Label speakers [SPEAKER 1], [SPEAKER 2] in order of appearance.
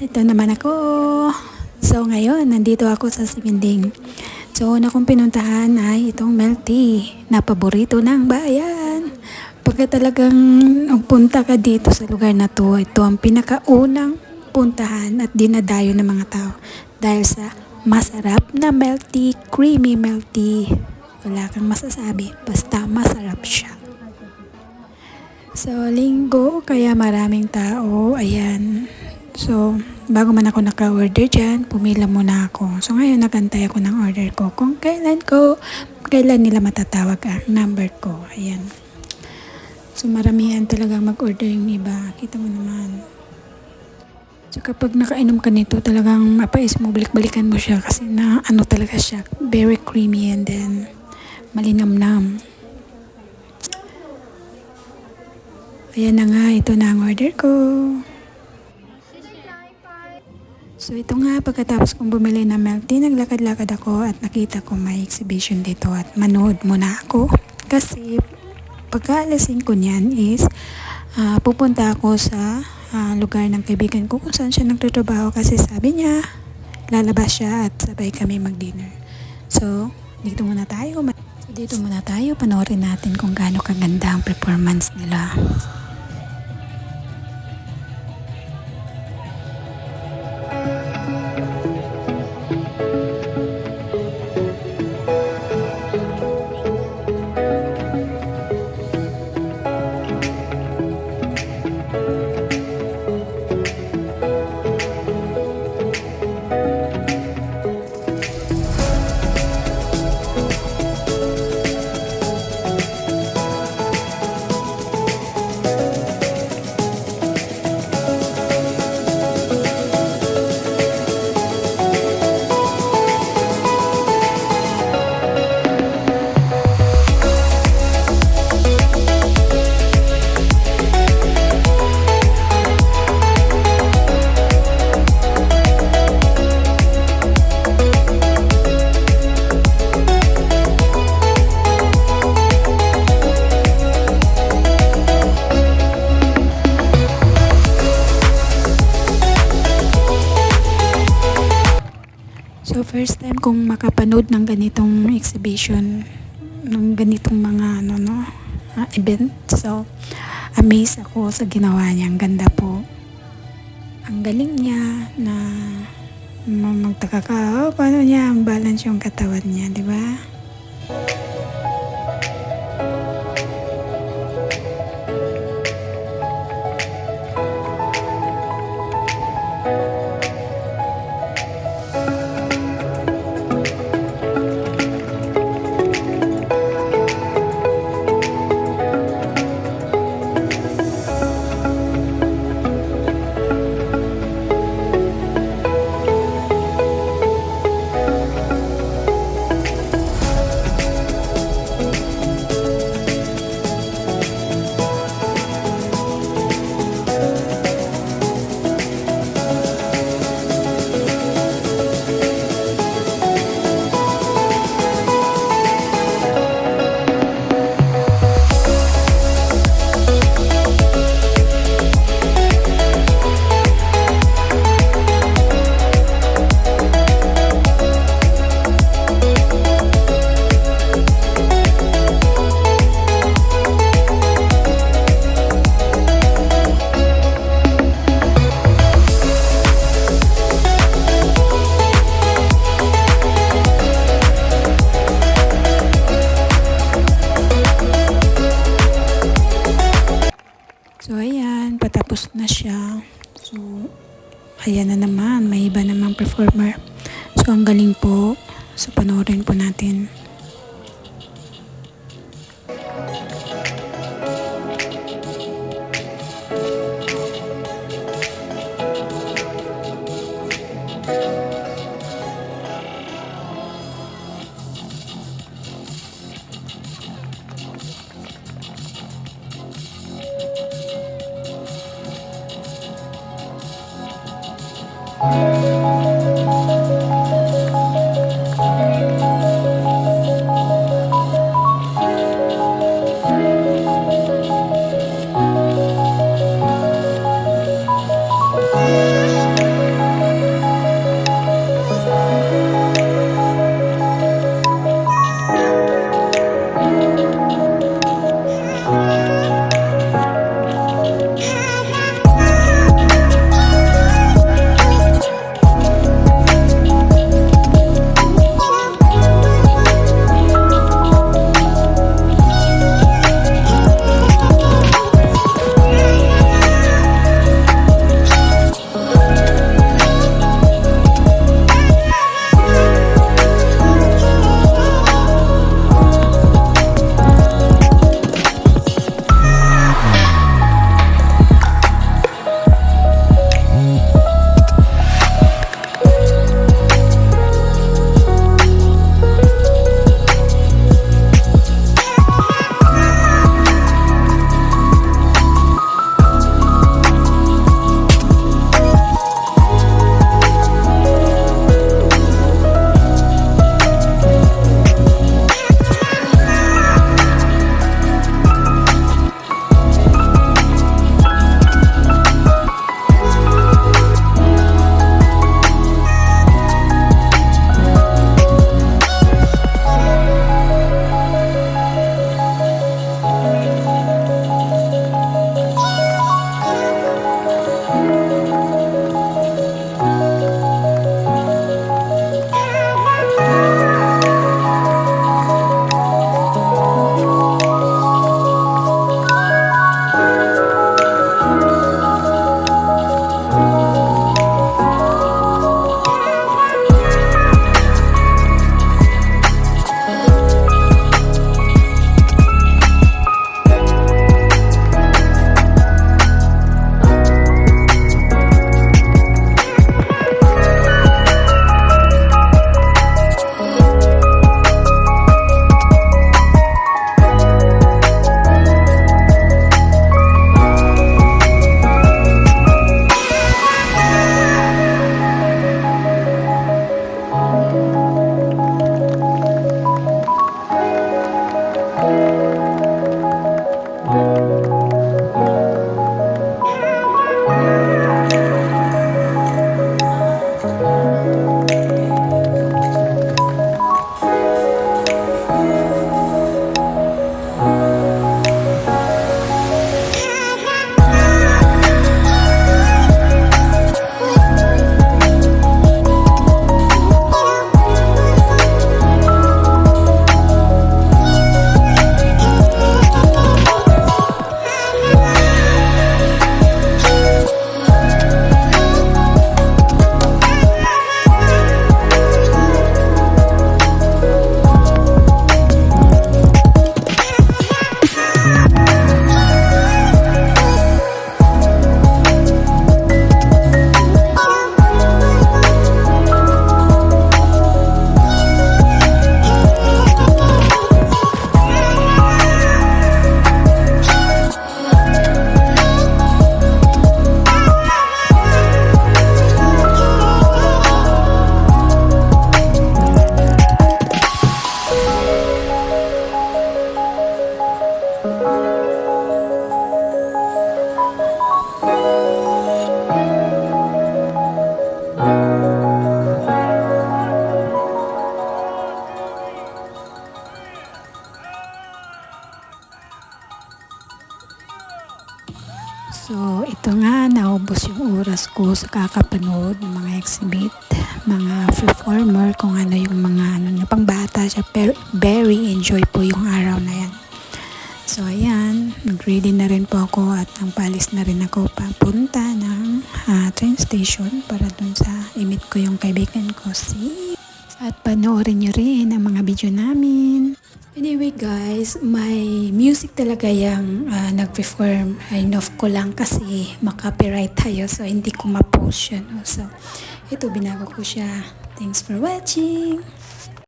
[SPEAKER 1] Ito naman ako. So ngayon, nandito ako sa Siminding. So una kong pinuntahan ay itong milk tea na paborito ng bayan. Pagka talagang punta ka dito sa lugar na to, ito ang pinakaunang puntahan at dinadayo ng mga tao. Dahil sa masarap na milk tea, creamy milk tea. Wala kang masasabi, basta masarap siya. So linggo, kaya maraming tao. Ayan. So, bago man ako naka-order dyan, pumila muna ako. So, ngayon nagantay ako ng order ko kung kailan nila matatawag ang number ko. Ayan. So, maramihan talagang mag-order yung iba. Kita mo naman. So, kapag nakainom ka nito, talagang mapais mo, balik-balikan mo siya kasi na ano talaga siya, very creamy and then malinamnam. Ayan na nga, ito na ang order ko. So ito nga, pagkatapos kong bumili ng milk tea, naglakad-lakad ako at nakita ko may exhibition dito at manood muna ako. Kasi pagkaalasin ko niyan is pupunta ako sa lugar ng kaibigan ko kung saan siya nagtatrabaho kasi sabi niya lalabas siya at sabay kami mag-dinner. So dito muna tayo. Panoorin natin kung gaano kaganda ang performance nila. So first time kong makapanood ng ganitong exhibition, ng ganitong mga event. So amazed ako sa ginawa niya. Ang ganda po. Ang galing niya na magtaka ka, paano niya ang balance yung katawan niya, di ba? So ayan, patapos na siya. So ayan na naman, may iba namang performer. So ang galing po. So panoorin po natin. So, ito nga, naubos yung oras ko sa kakapanood ng mga exhibit, mga performer, kung ano yung mga pang bata siya. Pero very enjoy po yung araw na yan. So, ayan, nag-ready na rin po ako at palis na rin ako papunta ng train station para dun sa imit ko yung kaibigan ko. See? At panoorin nyo rin ang mga video namin. Anyway guys, may music talaga yung nag-perform. Inoff ko lang kasi makapiright tayo, so hindi ko ma-post siya. No? So, ito binago ko siya. Thanks for watching!